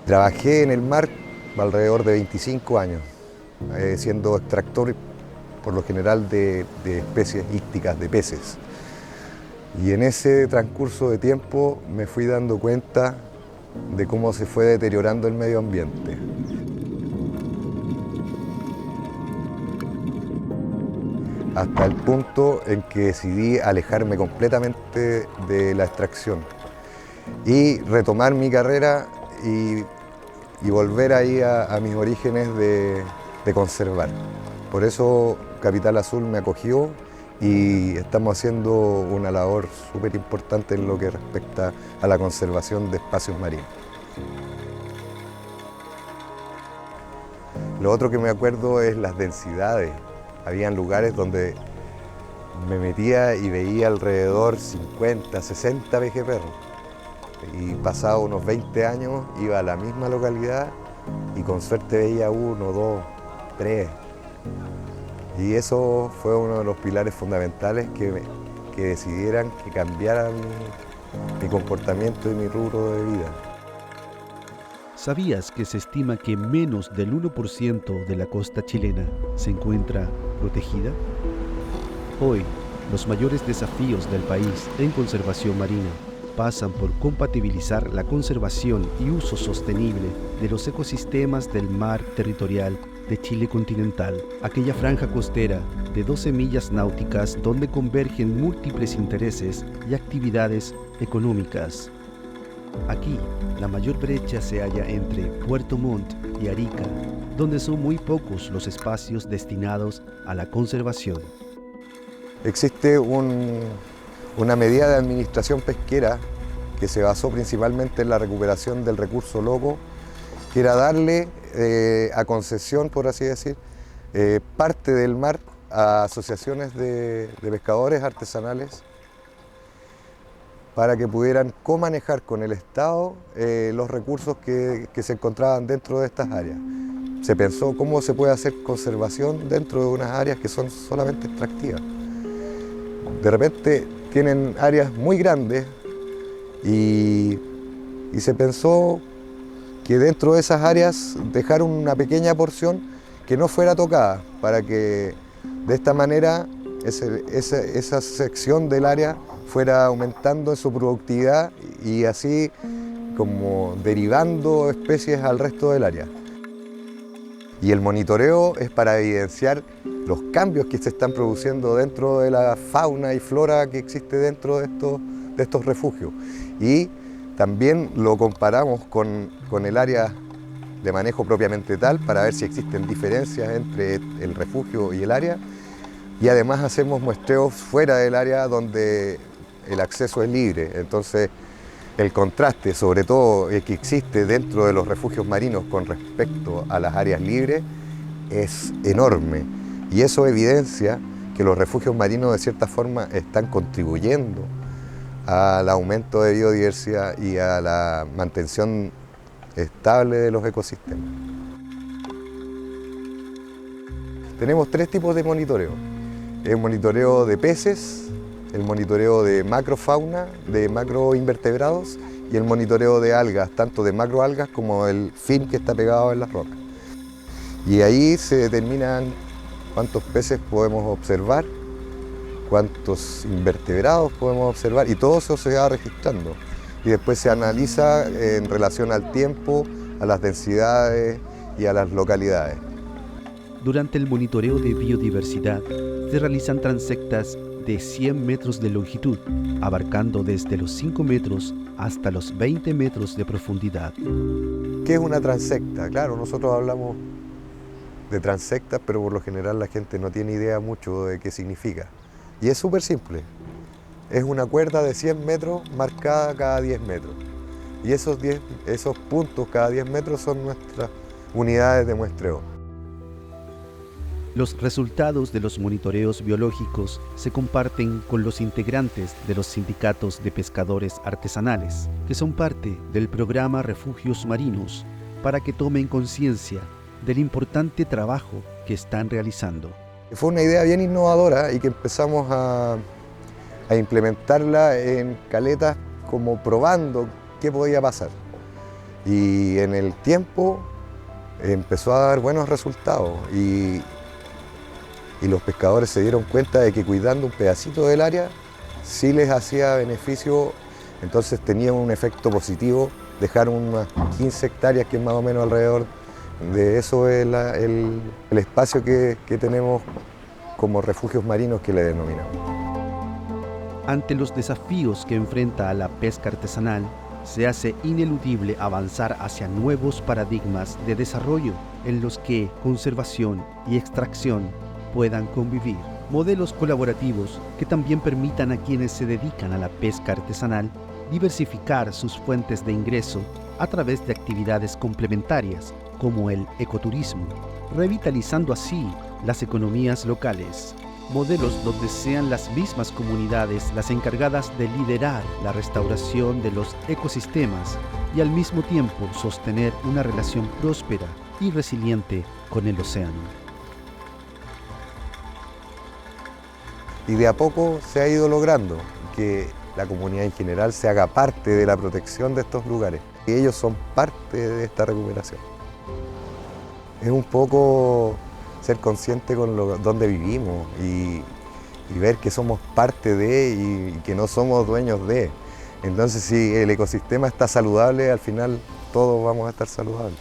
Trabajé en el mar alrededor de 25 años, siendo extractor por lo general de especies ícticas, de peces. Y en ese transcurso de tiempo me fui dando cuenta de cómo se fue deteriorando el medio ambiente. Hasta el punto en que decidí alejarme completamente de la extracción y retomar mi carrera y volver ahí a mis orígenes de conservar. Por eso Capital Azul me acogió y estamos haciendo una labor súper importante en lo que respecta a la conservación de espacios marinos. Lo otro que me acuerdo es las densidades. Habían lugares donde me metía y veía alrededor 50, 60 vejeperros. Y pasado unos 20 años iba a la misma localidad y con suerte veía 1, 2, 3. Y eso fue uno de los pilares fundamentales que decidieran que cambiara mi comportamiento y mi rubro de vida. ¿Sabías que se estima que menos del 1% de la costa chilena se encuentra protegida? Hoy, los mayores desafíos del país en conservación marina pasan por compatibilizar la conservación y uso sostenible de los ecosistemas del mar territorial de Chile continental, aquella franja costera de 12 millas náuticas donde convergen múltiples intereses y actividades económicas. Aquí, la mayor brecha se halla entre Puerto Montt y Arica, donde son muy pocos los espacios destinados a la conservación. Existe una medida de administración pesquera que se basó principalmente en la recuperación del recurso loco, que era darle a concesión, por así decir, parte del mar a asociaciones de pescadores artesanales para que pudieran comanejar con el Estado los recursos que se encontraban dentro de estas áreas. Se pensó cómo se puede hacer conservación dentro de unas áreas que son solamente extractivas. De repente tienen áreas muy grandes y se pensó que dentro de esas áreas dejar una pequeña porción que no fuera tocada, para que de esta manera esa sección del área fuera aumentando en su productividad y así como derivando especies al resto del área. Y el monitoreo es para evidenciar los cambios que se están produciendo dentro de la fauna y flora que existe dentro de estos refugios. Y también lo comparamos con el área de manejo propiamente tal para ver si existen diferencias entre el refugio y el área. Y además hacemos muestreos fuera del área donde el acceso es libre. Entonces el contraste, sobre todo que existe dentro de los refugios marinos con respecto a las áreas libres, es enorme. Y eso evidencia que los refugios marinos de cierta forma están contribuyendo al aumento de biodiversidad y a la mantención estable de los ecosistemas. Tenemos 3 tipos de monitoreo. El monitoreo de peces, el monitoreo de macrofauna, de macroinvertebrados y el monitoreo de algas, tanto de macroalgas como el fin que está pegado en las rocas. Y ahí se determinan cuántos peces podemos observar, cuántos invertebrados podemos observar y todo eso se va registrando. Y después se analiza en relación al tiempo, a las densidades y a las localidades. Durante el monitoreo de biodiversidad se realizan transectas de 100 metros de longitud, abarcando desde los 5 metros hasta los 20 metros de profundidad. ¿Qué es una transecta? Claro, nosotros hablamos de transectas, pero por lo general la gente no tiene idea mucho de qué significa. Y es súper simple. Es una cuerda de 100 metros marcada cada 10 metros. Y esos puntos cada 10 metros son nuestras unidades de muestreo. Los resultados de los monitoreos biológicos se comparten con los integrantes de los sindicatos de pescadores artesanales, que son parte del programa Refugios Marinos, para que tomen conciencia del importante trabajo que están realizando. Fue una idea bien innovadora y que empezamos a implementarla en caletas como probando qué podía pasar. Y en el tiempo empezó a dar buenos resultados y los pescadores se dieron cuenta de que cuidando un pedacito del área sí les hacía beneficio, entonces tenía un efecto positivo. Dejar unas 15 hectáreas, que es más o menos alrededor de eso es el espacio que tenemos como refugios marinos que le denominamos. Ante los desafíos que enfrenta a la pesca artesanal, se hace ineludible avanzar hacia nuevos paradigmas de desarrollo en los que conservación y extracción puedan convivir. Modelos colaborativos que también permitan a quienes se dedican a la pesca artesanal diversificar sus fuentes de ingreso a través de actividades complementarias como el ecoturismo, revitalizando así las economías locales. Modelos donde sean las mismas comunidades las encargadas de liderar la restauración de los ecosistemas y al mismo tiempo sostener una relación próspera y resiliente con el océano. Y de a poco se ha ido logrando que la comunidad en general se haga parte de la protección de estos lugares. Y ellos son parte de esta recuperación. Es un poco ser consciente con dónde vivimos y ver que somos parte de y que no somos dueños de. Entonces, si el ecosistema está saludable, al final todos vamos a estar saludables.